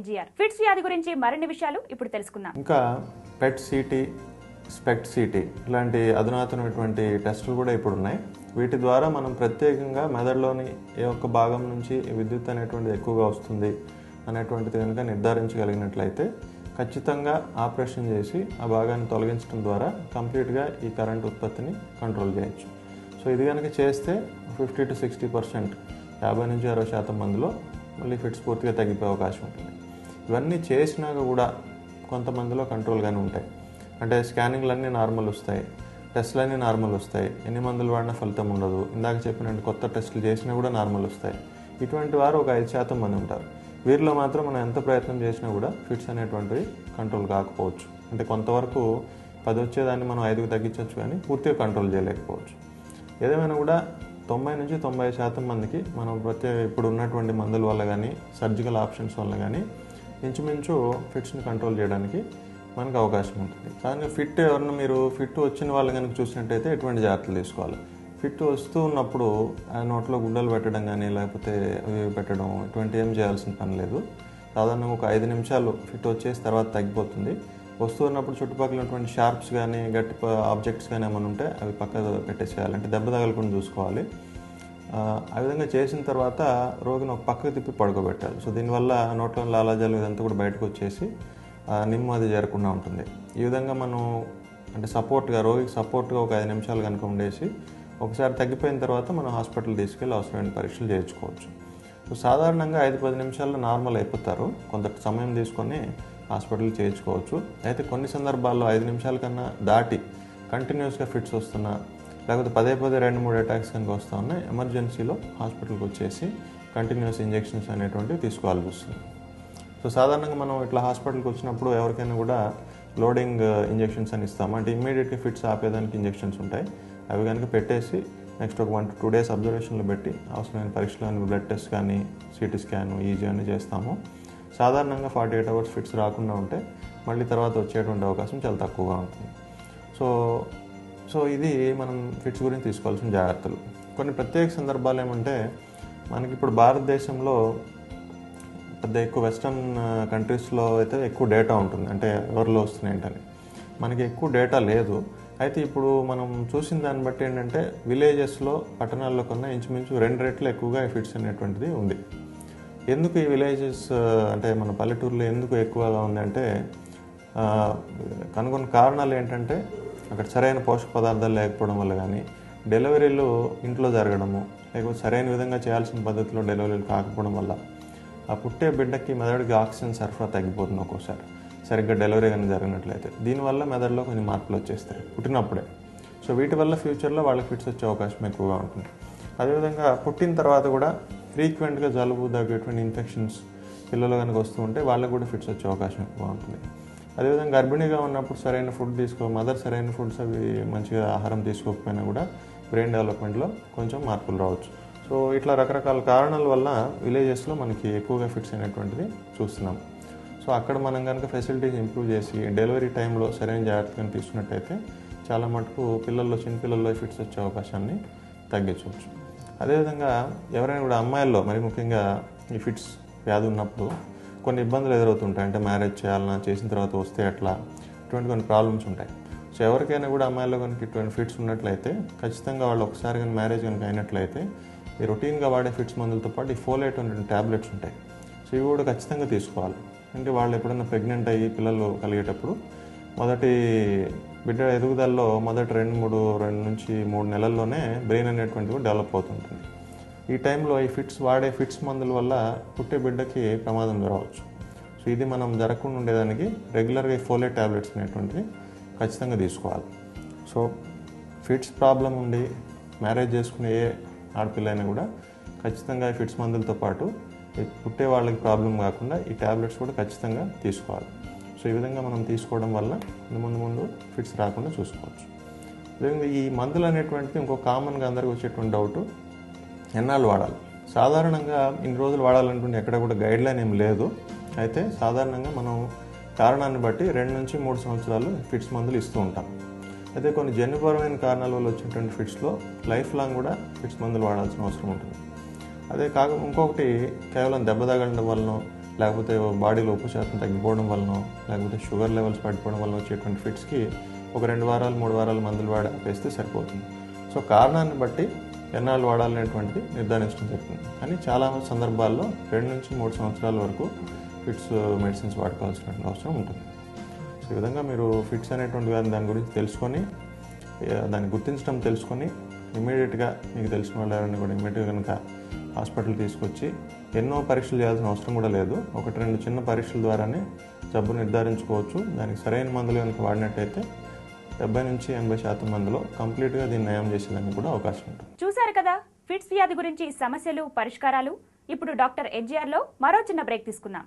వైఎన్జీఆర్. Fits వ్యాధి గురించి మరిన్ని విషయాలు ఇప్పుడు తెలుసుకుందాం. ఇంకా పెట్ సిటీ, స్పెక్ట్ సిటీ ఇలాంటి అధునాతనమైనటువంటి టెస్టులు కూడా ఇప్పుడు ఉన్నాయి. వీటి ద్వారా మనం ప్రత్యేకంగా మెదడులోని ఏ ఒక్క భాగం నుంచి విద్యుత్ అనేటువంటిది ఎక్కువగా వస్తుంది అనేటువంటిది కనుక నిర్ధారించగలిగినట్లయితే ఖచ్చితంగా ఆపరేషన్ చేసి ఆ భాగాన్ని తొలగించడం ద్వారా కంప్లీట్గా ఈ కరెంట్ ఉత్పత్తిని కంట్రోల్ చేయొచ్చు. సో ఇది కనుక చేస్తే 50 to 60%, 50 నుంచి 60% మందిలో మళ్ళీ ఫిట్స్ పూర్తిగా తగ్గిపోయే అవకాశం ఉంటుంది. ఇవన్నీ చేసినాక కూడా కొంతమందిలో కంట్రోల్గానే ఉంటాయి. అంటే స్కానింగ్లన్నీ నార్మల్ వస్తాయి, టెస్టులన్నీ నార్మల్ వస్తాయి, ఎన్ని మందులు వాడినా ఫలితం ఉండదు, ఇందాక చెప్పినట్టు కొత్త టెస్టులు చేసినా కూడా నార్మల్ వస్తాయి. ఇటువంటి వారు ఒక 5% మంది ఉంటారు. వీరిలో మాత్రం మనం ఎంత ప్రయత్నం చేసినా కూడా ఫిట్స్ అనేటువంటివి కంట్రోల్ కాకపోవచ్చు. అంటే కొంతవరకు 10 వచ్చేదాన్ని మనం 5కి తగ్గించవచ్చు, కానీ పూర్తిగా కంట్రోల్ చేయలేకపోవచ్చు. ఏదేమైనా కూడా 90 నుంచి 90% మందికి మనం ఇప్పుడు ఉన్నటువంటి మందుల వల్ల కానీ సర్జికల్ ఆప్షన్స్ వల్ల కానీ ఇంచుమించు ఫిట్స్ని కంట్రోల్ చేయడానికి మనకు అవకాశం ఉంటుంది. కానీ ఎవరన్నా మీరు ఫిట్ వచ్చిన వాళ్ళు కనుక చూసినట్టయితే ఎటువంటి జాగ్రత్తలు తీసుకోవాలి? ఫిట్ వస్తూ ఉన్నప్పుడు ఆ నోట్లో గుడ్డలు పెట్టడం కానీ లేకపోతే అవి పెట్టడం ఇటువంటి ఏం చేయాల్సిన పని లేదు. సాధారణంగా ఒక 5 నిమిషాలు ఫిట్ వచ్చేసి తర్వాత తగ్గిపోతుంది. వస్తూ ఉన్నప్పుడు చుట్టుపక్కల ఉన్నటువంటి షార్ప్స్ కానీ గట్టి ఆబ్జెక్ట్స్ కానీ ఏమైనా ఉంటే అవి పక్క పెట్టేసేయాలి, అంటే దెబ్బ తగలకుండా చూసుకోవాలి. ఆ విధంగా చేసిన తర్వాత రోగిని ఒక పక్కకు తిప్పి పడుకోబెట్టాలి. సో దీనివల్ల నోట్లో లాలాజాలు ఇదంతా కూడా బయటకు వచ్చేసి నిమ్ము అది చేరకుండా ఉంటుంది. ఈ విధంగా మనం అంటే రోగికి సపోర్ట్గా ఒక 5 నిమిషాలు కనుక ఉండేసి ఒకసారి తగ్గిపోయిన తర్వాత మనం హాస్పిటల్ తీసుకెళ్ళి అవసరమైన పరీక్షలు చేయించుకోవచ్చు. సో సాధారణంగా 5-10 నిమిషాల్లో నార్మల్ అయిపోతారు. కొంత సమయం తీసుకొని హాస్పిటల్ చేయించుకోవచ్చు. అయితే కొన్ని సందర్భాల్లో 5 నిమిషాల కన్నా దాటి కంటిన్యూస్గా ఫిట్స్ వస్తున్నా లేకపోతే పదే 2-3 అటాక్స్ కనుక వస్తూ ఉన్నాయి, ఎమర్జెన్సీలో హాస్పిటల్కి వచ్చేసి కంటిన్యూస్ ఇంజెక్షన్స్ అనేటువంటివి తీసుకోవాల్సి వస్తుంది. సో సాధారణంగా మనం ఇట్లా హాస్పిటల్కి వచ్చినప్పుడు ఎవరికైనా కూడా లోడింగ్ ఇంజెక్షన్స్ అని ఇస్తాము. అంటే ఇమ్మీడియట్గా ఫిట్స్ ఆపేదానికి ఇంజెక్షన్స్ ఉంటాయి. అవి కనుక పెట్టేసి నెక్స్ట్ ఒక 1 to 2 days అబ్జర్వేషన్లో పెట్టి అవసరమైన పరీక్షలు బ్లడ్ టెస్ట్ కానీ సిటీ స్కాన్ ఈజీ అని చేస్తాము. సాధారణంగా 48 hours ఫిట్స్ రాకుండా ఉంటే మళ్ళీ తర్వాత వచ్చేటువంటి అవకాశం చాలా తక్కువగా ఉంటుంది. సో ఇది మనం ఫిట్స్ గురించి తీసుకోవాల్సిన జాగ్రత్తలు. కొన్ని ప్రత్యేక సందర్భాలు ఏమంటే మనకి ఇప్పుడు భారతదేశంలో పెద్ద ఎక్కువ వెస్ట్రన్ కంట్రీస్లో అయితే ఎక్కువ డేటా ఉంటుంది, అంటే ఎవరిలో వస్తున్నాయి ఏంటని. మనకి ఎక్కువ డేటా లేదు. అయితే ఇప్పుడు మనం చూసిన దాన్ని బట్టి ఏంటంటే విలేజెస్లో పట్టణాల్లో కన్నా ఇంచుమించు 2 రెట్లు ఎక్కువగా ఫిట్స్ అనేటువంటిది ఉంది. ఎందుకు ఈ విలేజెస్ అంటే మన పల్లెటూరులో ఎందుకు ఎక్కువగా ఉందంటే కనుగొన్న కారణాలు ఏంటంటే అక్కడ సరైన పోషక పదార్థాలు లేకపోవడం వల్ల కానీ, డెలివరీలు ఇంట్లో జరగడము, లేకపోతే సరైన విధంగా చేయాల్సిన పద్ధతిలో డెలివరీలు కాకపోవడం వల్ల ఆ పుట్టే బిడ్డకి మెదడుకి ఆక్సిజన్ సరఫరా తగ్గిపోతుంది ఒక్కోసారి సరిగ్గా డెలివరీ కానీ జరిగినట్లయితే. దీనివల్ల మెదడులో కొన్ని మార్పులు వచ్చేస్తాయి పుట్టినప్పుడే. సో వీటి వల్ల ఫ్యూచర్లో వాళ్ళకి ఫిట్స్ వచ్చే అవకాశం ఎక్కువగా ఉంటుంది. అదేవిధంగా పుట్టిన తర్వాత కూడా ఫ్రీక్వెంట్గా జలుబు దగ్గేటువంటి ఇన్ఫెక్షన్స్ పిల్లలు కనుక వస్తూ ఉంటే వాళ్ళకి కూడా ఫిట్స్ వచ్చే అవకాశం ఎక్కువగా ఉంటుంది. అదేవిధంగా గర్భిణీగా ఉన్నప్పుడు సరైన ఫుడ్ మదర్ సరైన ఫుడ్స్ అవి మంచిగా ఆహారం తీసుకోకపోయినా కూడా బ్రెయిన్ డెవలప్మెంట్లో కొంచెం మార్పులు రావచ్చు. సో ఇట్లా రకరకాల కారణాల వల్ల విలేజెస్లో మనకి ఎక్కువగా ఫిట్స్ అనేటువంటిది చూస్తున్నాం. సో అక్కడ మనం కనుక ఫెసిలిటీస్ ఇంప్రూవ్ చేసి డెలివరీ టైంలో సరైన జాగ్రత్తగా తీసుకున్నట్టయితే చాలా మటుకు చిన్నపిల్లల్లో ఫిట్స్ వచ్చే అవకాశాన్ని తగ్గించవచ్చు. అదేవిధంగా ఎవరైనా కూడా అమ్మాయిల్లో మరి ముఖ్యంగా ఈ ఫిట్స్ వ్యాధి ఉన్నప్పుడు కొన్ని ఇబ్బందులు ఎదురవుతుంటాయి. అంటే మ్యారేజ్ చేయాలన్నా, చేసిన తర్వాత వస్తే ఎట్లా, ఇటువంటి కొన్ని ప్రాబ్లమ్స్ ఉంటాయి. సో ఎవరికైనా కూడా అమ్మాయిల్లో కనుక ఇటువంటి ఫిట్స్ ఉన్నట్లయితే ఖచ్చితంగా వాళ్ళు ఒకసారి కానీ మ్యారేజ్ కనుక అయినట్లయితే ఈ రొటీన్గా వాడే ఫిట్స్ మందులతో పాటు ఈ ఫోలేట్ అనే ట్యాబ్లెట్స్ ఉంటాయి. సో ఇవి కూడా ఖచ్చితంగా తీసుకోవాలి. అంటే వాళ్ళు ఎప్పుడైనా ప్రెగ్నెంట్ అయ్యి పిల్లలు కలిగేటప్పుడు మొదటి బిడ్డ ఎదుగుదలలో మొదటి 2 నుంచి 3 నెలల్లోనే బ్రెయిన్ అనేటువంటిది కూడా డెవలప్ అవుతుంటుంది. ఈ టైంలో ఈ వాడే ఫిట్స్ మందుల వల్ల పుట్టే బిడ్డకి ప్రమాదం జరగవచ్చు. సో ఇది మనం జరగకుండా ఉండేదానికి రెగ్యులర్గా ఈ ఫోలేట్ ట్యాబ్లెట్స్ అనేటువంటివి ఖచ్చితంగా తీసుకోవాలి. సో ఫిట్స్ ప్రాబ్లం ఉండి మ్యారేజ్ చేసుకునే ఏ ఆడపిల్ల అయినా కూడా ఖచ్చితంగా ఈ ఫిట్స్ మందులతో పాటు పుట్టే వాళ్ళకి ప్రాబ్లం కాకుండా ఈ ట్యాబ్లెట్స్ కూడా ఖచ్చితంగా తీసుకోవాలి. సో ఈ విధంగా మనం తీసుకోవడం వల్ల ముందు ఫిట్స్ రాకుండా చూసుకోవచ్చు. అదేవిధంగా ఈ మందులు అనేటువంటిది ఇంకో కామన్గా అందరికీ వచ్చేటువంటి డౌట్, ఎన్నాళ్ళు వాడాలి? సాధారణంగా ఇన్ని రోజులు వాడాలనుకుంటే ఎక్కడ కూడా గైడ్లైన్ ఏం లేదు. అయితే సాధారణంగా మనం కారణాన్ని బట్టి 2 నుంచి 3 సంవత్సరాలు ఫిట్స్ మందులు ఇస్తూ ఉంటాం. అయితే కొన్ని జన్యుపరమైన కారణాల వల్ల వచ్చేటువంటి ఫిట్స్లో లైఫ్ లాంగ్ కూడా ఫిట్స్ మందులు వాడాల్సిన అవసరం ఉంటుంది. అదే ఇంకొకటి కేవలం దెబ్బ తగలడం వలన లేకపోతే బాడీలో ఉప్పు శాతం తగ్గిపోవడం వలన, లేకపోతే షుగర్ లెవెల్స్ పడిపోవడం వల్ల వచ్చేటువంటి ఫిట్స్కి ఒక 2 వారాలు 3 వారాలు మందులు వాడి ఆపేస్తే సరిపోతుంది. సో కారణాన్ని బట్టి ఎన్నాళ్ళు వాడాలనేటువంటిది నిర్ధారించడం జరుగుతుంది. కానీ చాలా సందర్భాల్లో 2 నుంచి 3 సంవత్సరాల వరకు ఫిట్స్ మెడిసిన్స్ వాడుకోవాల్సిన అవసరం ఉంటుంది. సో ఈ విధంగా మీరు ఫిట్స్ అనేటువంటి దాని గురించి తెలుసుకొని, దాన్ని గుర్తించడం తెలుసుకొని, ఇమీడియట్గా మీకు తెలిసిన వాళ్ళు ఎవరైనా కూడా ఇమీడియట్గా కనుక హాస్పిటల్ తీసుకొచ్చి ఎన్నో పరీక్షలు చేయాల్సిన అవసరం కూడా లేదు. 1-2 చిన్న పరీక్షల ద్వారానే జబ్బు నిర్ధారించుకోవచ్చు. దానికి సరైన మందులు కనుక వాడినట్టయితే 70 నుంచి 80% మందిలో కంప్లీట్గా దీన్ని నయం చేసేదానికి కూడా అవకాశం ఉంటుంది. చూశారు కదా ఫిట్స్ వ్యాధి గురించి సమస్యలు, పరిష్కారాలు. ఇప్పుడు డాక్టర్ HGR లో మరో చిన్న బ్రేక్ తీసుకుందాం.